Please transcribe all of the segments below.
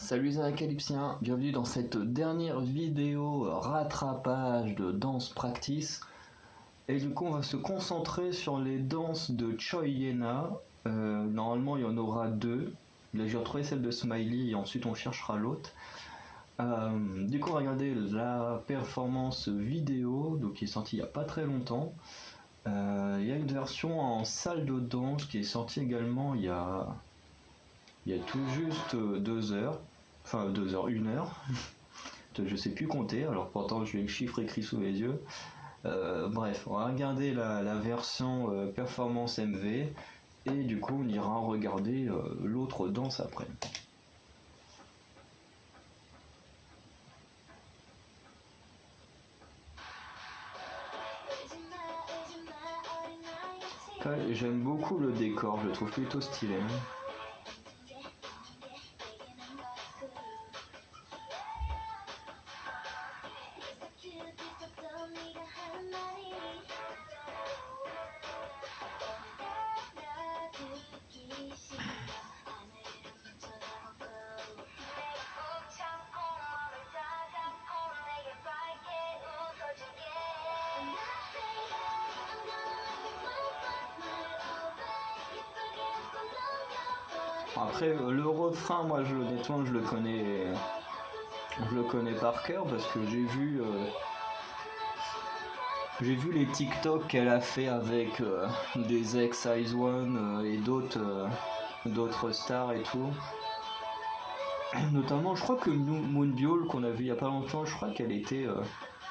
Salut les Acalypsiens, bienvenue dans cette dernière vidéo rattrapage de danse practice. Et du coup on va se concentrer sur les danses de Choi Yena. Normalement il y en aura deux. Là j'ai retrouvé celle de Smiley et ensuite on cherchera l'autre. Du coup on va regarder la performance vidéo donc, qui est sortie il n'y a pas très longtemps. Il y a une version en salle de danse qui est sortie également il y a tout juste 2 heures. Enfin 2 heures, 1 heure. Je sais plus compter, alors pourtant j'ai le chiffre écrit sous les yeux. Bref, on va regarder la version performance MV et du coup on ira regarder l'autre danse après. J'aime beaucoup le décor, je le trouve plutôt stylé. Après le refrain, moi honnêtement je le connais par cœur parce que j'ai vu les TikTok qu'elle a fait avec des ex IZ*ONE et d'autres stars et tout. Notamment, je crois que Moonbyul qu'on a vu il y a pas longtemps, je crois qu'elle était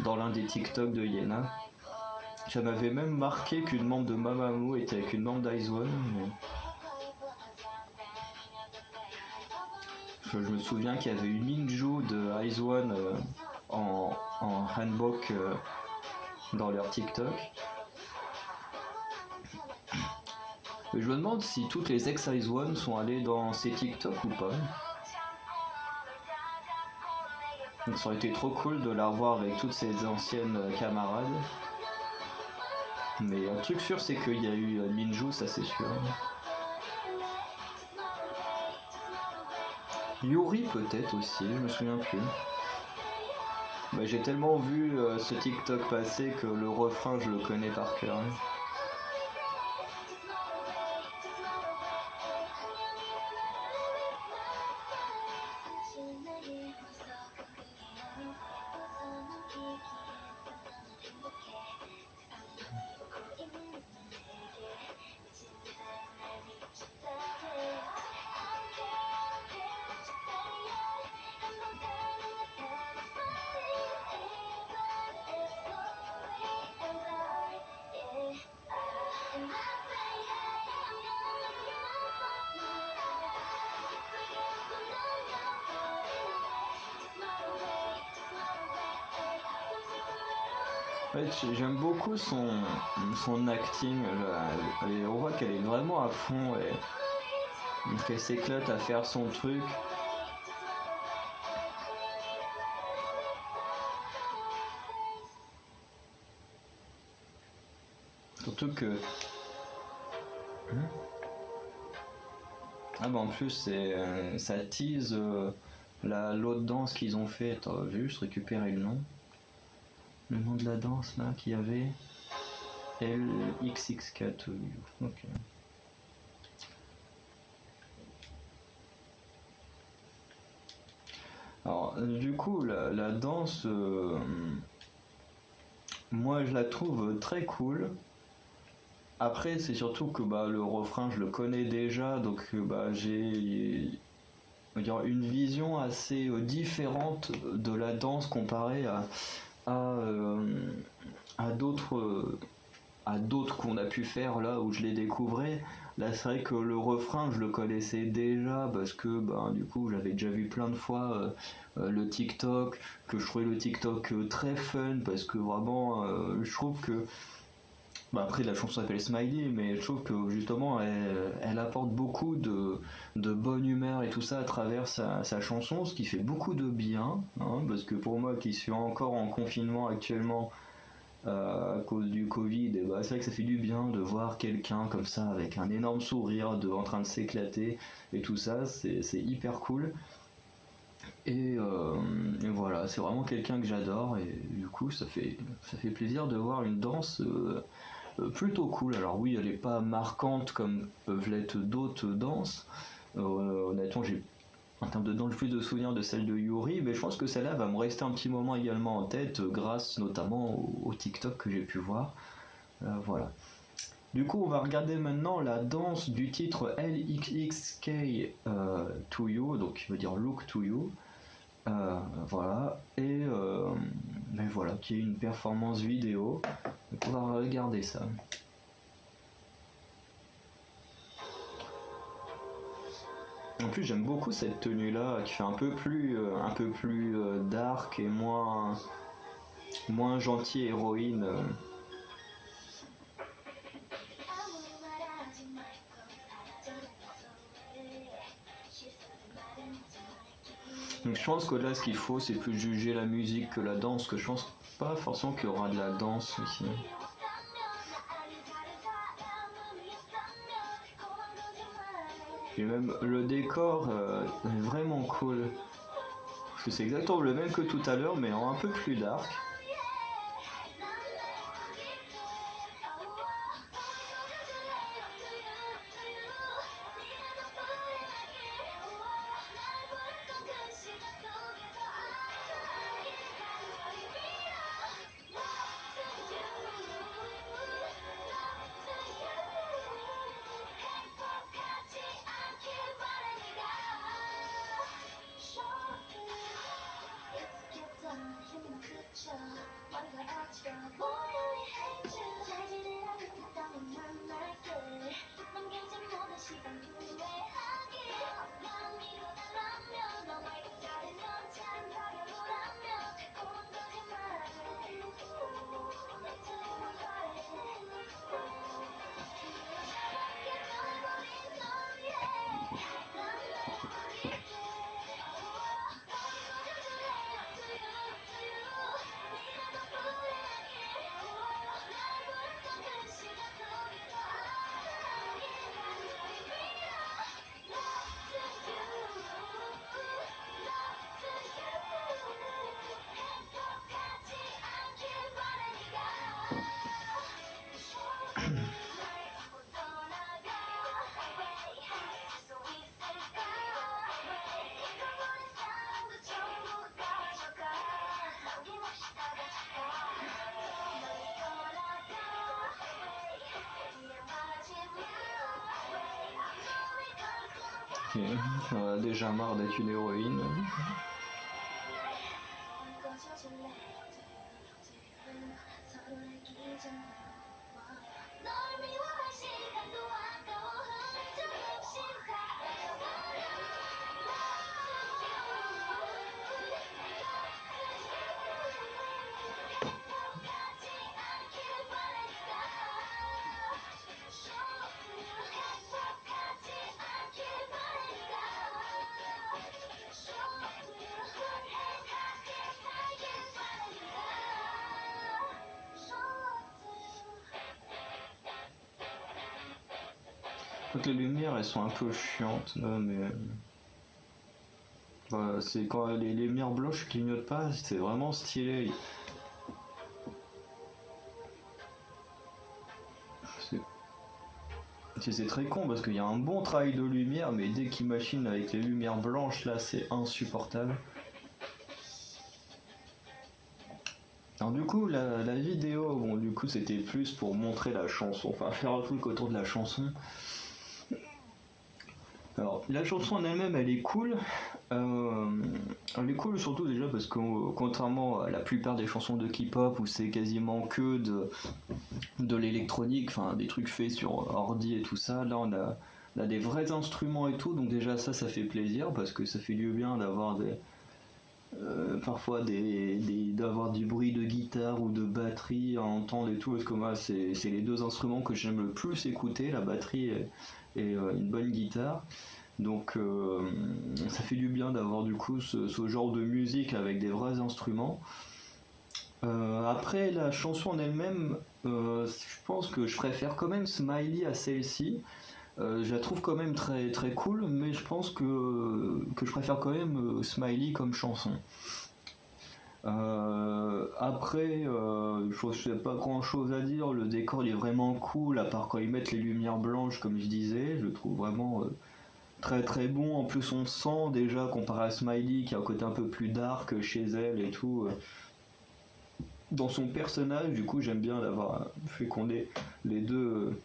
dans l'un des TikTok de Yena. Ça m'avait même marqué qu'une membre de Mamamoo était avec une membre d'IZ*ONE. Mais... je me souviens qu'il y avait une Minju de IZ*ONE en hanbok dans leur TikTok. Mais je me demande si toutes les ex IZ*ONE sont allées dans ces TikTok ou pas. Donc ça aurait été trop cool de la revoir avec toutes ses anciennes camarades. Mais un truc sûr c'est qu'il y a eu Minju, ça c'est sûr. Yuri peut-être aussi, je me souviens plus. Bah, j'ai tellement vu ce TikTok passer que le refrain je le connais par cœur. Ouais, j'aime beaucoup son acting, on voit qu'elle est vraiment à fond et qu'elle s'éclate à faire son truc. Surtout que... Ah bah en plus ça tease l'autre danse qu'ils ont fait. Attends, je vais juste récupérer le nom. Le nom de la danse là qu'il y avait. LXX4. Ok. Alors du coup la danse, moi je la trouve très cool. Après c'est surtout que le refrain je le connais déjà, donc j'ai une vision assez différente de la danse comparée à d'autres qu'on a pu faire là où je les découvrais. Là c'est vrai que le refrain je le connaissais déjà parce que du coup j'avais déjà vu plein de fois le TikTok, que je trouvais le TikTok très fun parce que vraiment je trouve que après la chanson s'appelle Smiley, mais je trouve que justement elle apporte beaucoup de bonne humeur et tout ça à travers sa chanson, ce qui fait beaucoup de bien, hein, parce que pour moi qui suis encore en confinement actuellement à cause du Covid, et c'est vrai que ça fait du bien de voir quelqu'un comme ça avec un énorme sourire, en train de s'éclater et tout ça, c'est hyper cool. Et voilà, c'est vraiment quelqu'un que j'adore et du coup ça fait plaisir de voir une danse plutôt cool. Alors oui, elle est pas marquante comme peuvent l'être d'autres danses. Honnêtement, j'ai en termes de danse plus de souvenirs de celle de Yuri, mais je pense que celle-là va me rester un petit moment également en tête grâce notamment au TikTok que j'ai pu voir. Voilà. Du coup, on va regarder maintenant la danse du titre LXXK To You, donc qui veut dire Look To You. Voilà, mais voilà, qui est une performance vidéo. Donc on va regarder ça. En plus, j'aime beaucoup cette tenue là qui fait un peu plus dark et moins gentille héroïne. Donc je pense que là, ce qu'il faut, c'est plus juger la musique que la danse, que je pense pas forcément qu'il y aura de la danse ici. Et même le décor est vraiment cool. Parce que c'est exactement le même que tout à l'heure, mais en un peu plus dark. Ok, on a déjà marre d'être une héroïne. Donc les lumières elles sont un peu chiantes là, mais voilà, c'est quand les lumières blanches clignotent pas, c'est vraiment stylé. C'est très con parce qu'il y a un bon travail de lumière, mais dès qu'ils machinent avec les lumières blanches là, c'est insupportable. Alors du coup, la vidéo, bon du coup c'était plus pour montrer la chanson, enfin faire un truc autour de la chanson. Alors la chanson en elle-même, elle est cool. Elle est cool surtout déjà parce que contrairement à la plupart des chansons de K-pop où c'est quasiment que de l'électronique, enfin des trucs faits sur ordi et tout ça, là on a des vrais instruments et tout, donc déjà ça fait plaisir parce que ça fait du bien d'avoir parfois d'avoir du bruit de guitare ou de batterie à entendre et tout, parce que moi c'est les deux instruments que j'aime le plus écouter, la batterie et une bonne guitare. Donc ça fait du bien d'avoir du coup ce genre de musique avec des vrais instruments. Après la chanson en elle-même, je pense que je préfère quand même Smiley à celle-ci. Je la trouve quand même très très cool, mais je pense que je préfère quand même Smiley comme chanson. Après, je sais pas grand chose à dire, le décor il est vraiment cool, à part quand ils mettent les lumières blanches comme je disais, je le trouve vraiment très très bon. En plus on sent déjà comparé à Smiley qui a un côté un peu plus dark chez elle et tout. Dans son personnage, du coup j'aime bien d'avoir fécondé les deux,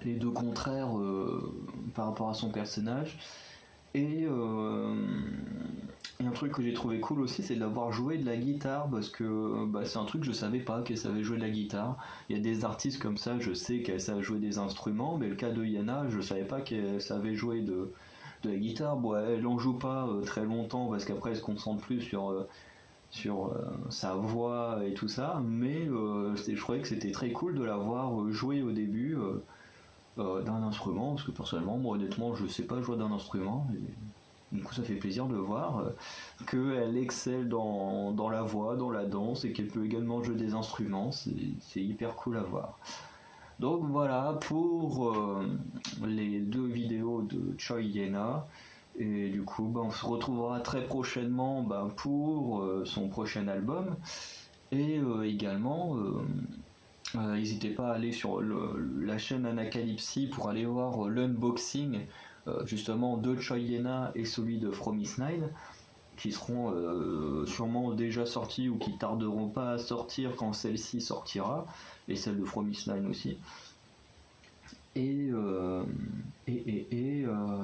les deux contraires par rapport à son personnage. Et un truc que j'ai trouvé cool aussi, c'est d'avoir joué de la guitare, parce que bah, c'est un truc que je savais pas qu'elle savait jouer de la guitare. Il y a des artistes comme ça, je sais qu'elle savent jouer des instruments, mais le cas de Yana, je savais pas qu'elle savait jouer de la guitare. Bon, elle en joue pas très longtemps, parce qu'après elle se concentre plus sur sa voix et tout ça, mais je trouvais que c'était très cool de la voir jouer au début d'un instrument, parce que personnellement, moi honnêtement, je sais pas jouer d'un instrument. Et du coup, ça fait plaisir de voir qu'elle excelle dans la voix, dans la danse, et qu'elle peut également jouer des instruments. C'est hyper cool à voir. Donc voilà pour les deux vidéos de Choi Yena. Et du coup, bah, on se retrouvera très prochainement bah, pour son prochain album. Et également, n'hésitez pas à aller sur la chaîne Anacalypsy pour aller voir l'unboxing justement de Choi Yena et celui de Fromis9 qui seront sûrement déjà sortis ou qui tarderont pas à sortir quand celle-ci sortira, et celle de Fromis9 aussi. Et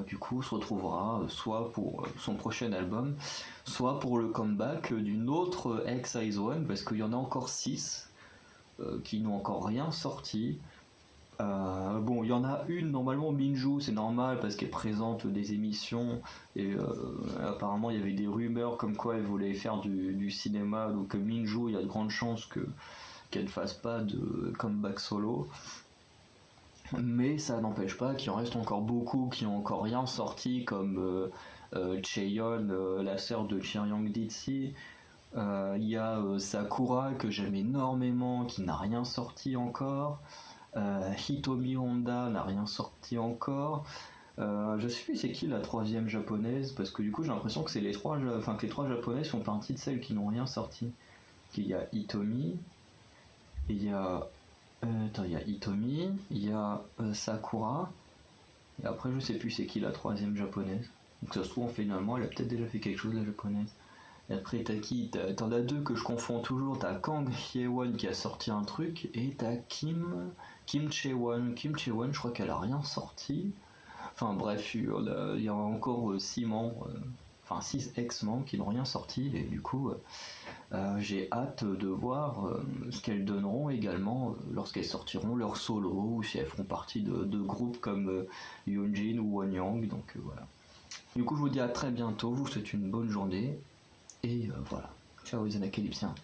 du coup, on se retrouvera soit pour son prochain album, soit pour le comeback d'une autre ex-IZ*ONE, parce qu'il y en a encore 6 qui n'ont encore rien sorti. Bon, il y en a une normalement, Minju, c'est normal parce qu'elle présente des émissions et apparemment il y avait des rumeurs comme quoi elle voulait faire du cinéma, donc Minju, il y a de grandes chances qu'elle ne fasse pas de comeback solo. Mais ça n'empêche pas qu'il en reste encore beaucoup qui n'ont encore rien sorti, comme Chaeyeon, la sœur de Chiryang Ditsi. Il y a Sakura que j'aime énormément qui n'a rien sorti encore. Hitomi Honda n'a rien sorti encore. Je sais plus c'est qui la troisième japonaise, parce que du coup j'ai l'impression que c'est les trois, que les trois japonaises font partie de celles qui n'ont rien sorti. Il y a Hitomi, il y a il y a Hitomi, il y a Sakura, et après je sais plus c'est qui la troisième japonaise. Donc ça se trouve finalement elle a peut-être déjà fait quelque chose la japonaise. Et après t'as qui? T'en as deux que je confonds toujours, t'as Kang Hye-won qui a sorti un truc, et t'as Kim Chae-won. Kim Chae-won je crois qu'elle a rien sorti. Enfin bref, il y a encore 6 membres, enfin 6 ex-membres qui n'ont rien sorti, et du coup j'ai hâte de voir ce qu'elles donneront également lorsqu'elles sortiront leur solo, ou si elles feront partie de groupes comme Yoonjin ou Wonyoung. Donc voilà. Du coup je vous dis à très bientôt, je vous souhaite une bonne journée, et voilà. Ciao les Anacalypsiens.